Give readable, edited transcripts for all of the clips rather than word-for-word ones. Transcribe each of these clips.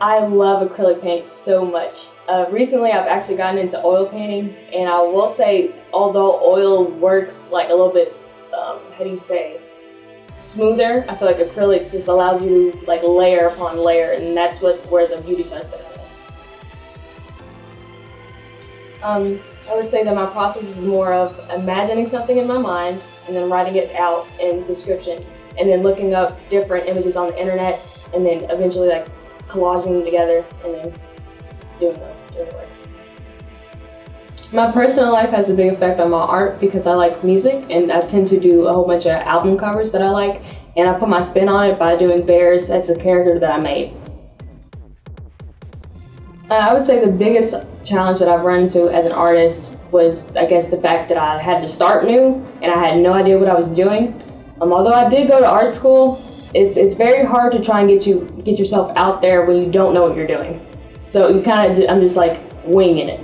I love acrylic paint so much. Recently, I've actually gotten into oil painting, and I will say, although oil works like a little bit, how do you say, smoother, I feel like acrylic just allows you to like layer upon layer, and that's where the beauty starts to come in. I would say that my process is more of imagining something in my mind and then writing it out in description, and then looking up different images on the internet, and then eventually like collaging them together and then doing the work. My personal life has a big effect on my art because I like music, and I tend to do a whole bunch of album covers that I like, and I put my spin on it by doing bears. That's a character that I made. I would say the biggest challenge that I've run into as an artist was, I guess, the fact that I had to start new and I had no idea what I was doing. Although I did go to art school, it's very hard to try and get yourself out there when you don't know what you're doing. So I'm just like winging it.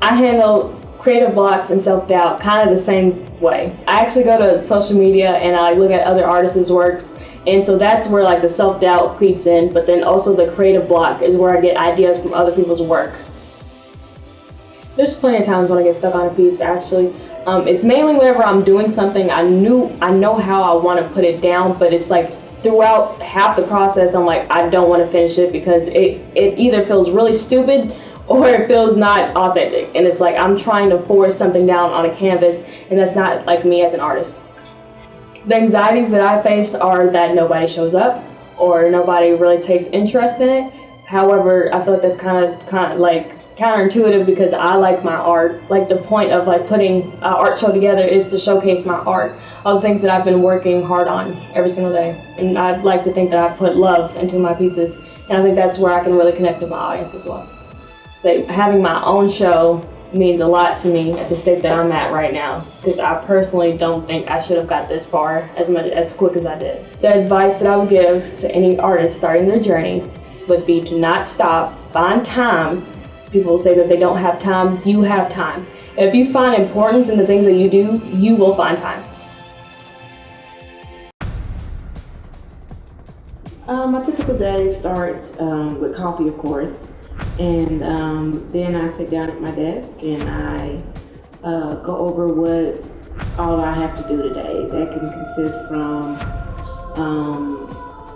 I handle creative blocks and self-doubt kind of the same way. I actually go to social media and I look at other artists' works, and so that's where like the self-doubt creeps in, but then also the creative block is where I get ideas from other people's work. There's plenty of times when I get stuck on a piece, actually. It's mainly whenever I'm doing something, I know how I want to put it down, but it's like throughout half the process, I'm like, I don't want to finish it because it either feels really stupid or it feels not authentic. And it's like I'm trying to force something down on a canvas, and that's not like me as an artist. The anxieties that I face are that nobody shows up or nobody really takes interest in it. However, I feel like that's kind of like counterintuitive because I like my art. Like the point of like putting an art show together is to showcase my art, all the things that I've been working hard on every single day. And I'd like to think that I put love into my pieces, and I think that's where I can really connect with my audience as well. Like having my own show means a lot to me at the state that I'm at right now, because I personally don't think I should have got this far as quick as I did. The advice that I would give to any artist starting their journey would be to not stop, find time. People say that they don't have time. You have time. If you find importance in the things that you do, you will find time. My typical day starts with coffee, of course, and then I sit down at my desk and I go over what all I have to do today. That can consist from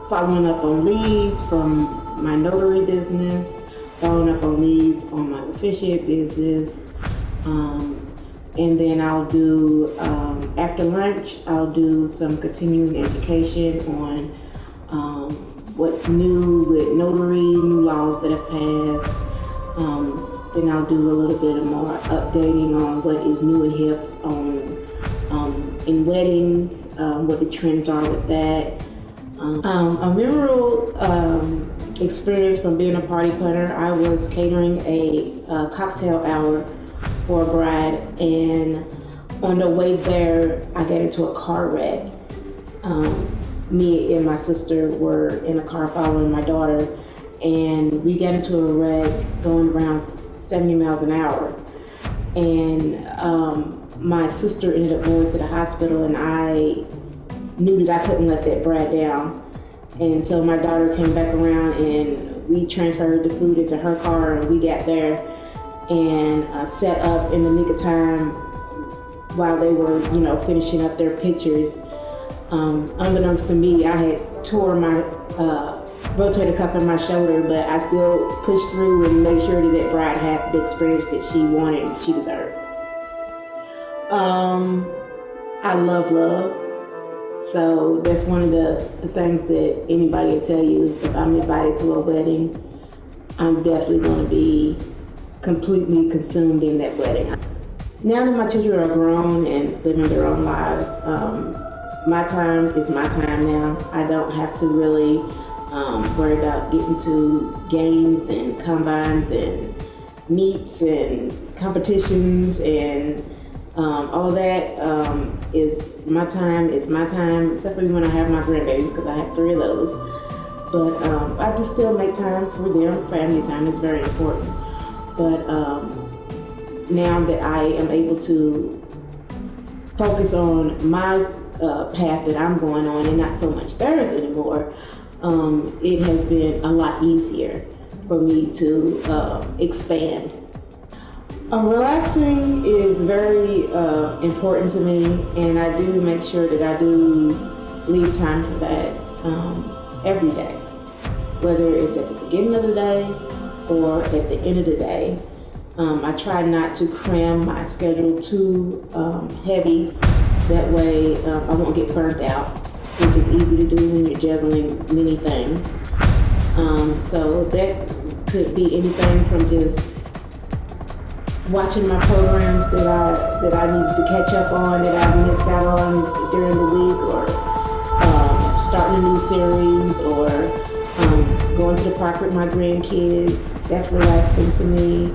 following up on leads from my notary business, following up on leads on my officiate business, and then I'll do, after lunch, I'll do some continuing education on what's new with notary, new laws that have passed. Then I'll do a little bit more updating on what is new and hip in weddings, what the trends are with that. A memorable experience from being a party planner, I was catering a cocktail hour for a bride, and on the way there, I got into a car wreck. Me and my sister were in a car following my daughter, and we got into a wreck going around 70 miles an hour. And my sister ended up going to the hospital, and I knew that I couldn't let that bride down. And so my daughter came back around and we transferred the food into her car, and we got there and set up in the nick of time while they were, finishing up their pictures. Unbeknownst to me, I had tore my rotator cuff in my shoulder, but I still pushed through and made sure that bride had the experience that she wanted and she deserved. I love. So that's one of the things that anybody will tell you. If I'm invited to a wedding, I'm definitely going to be completely consumed in that wedding. Now that my children are grown and living their own lives, my time is my time now. I don't have to really worry about getting to games and combines and meets and competitions and all of that is my time, except for when I have my grandbabies, because I have 3 of those. But I just still make time for them. Family time is very important. But now that I am able to focus on my path that I'm going on and not so much theirs anymore, it has been a lot easier for me to expand. Relaxing is very important to me, and I do make sure that I do leave time for that every day, whether it's at the beginning of the day or at the end of the day. I try not to cram my schedule too heavy. That way I won't get burnt out, which is easy to do when you're juggling many things. So that could be anything from just watching my programs that I needed to catch up on, that I missed out on during the week, or starting a new series, or going to the park with my grandkids. That's relaxing to me.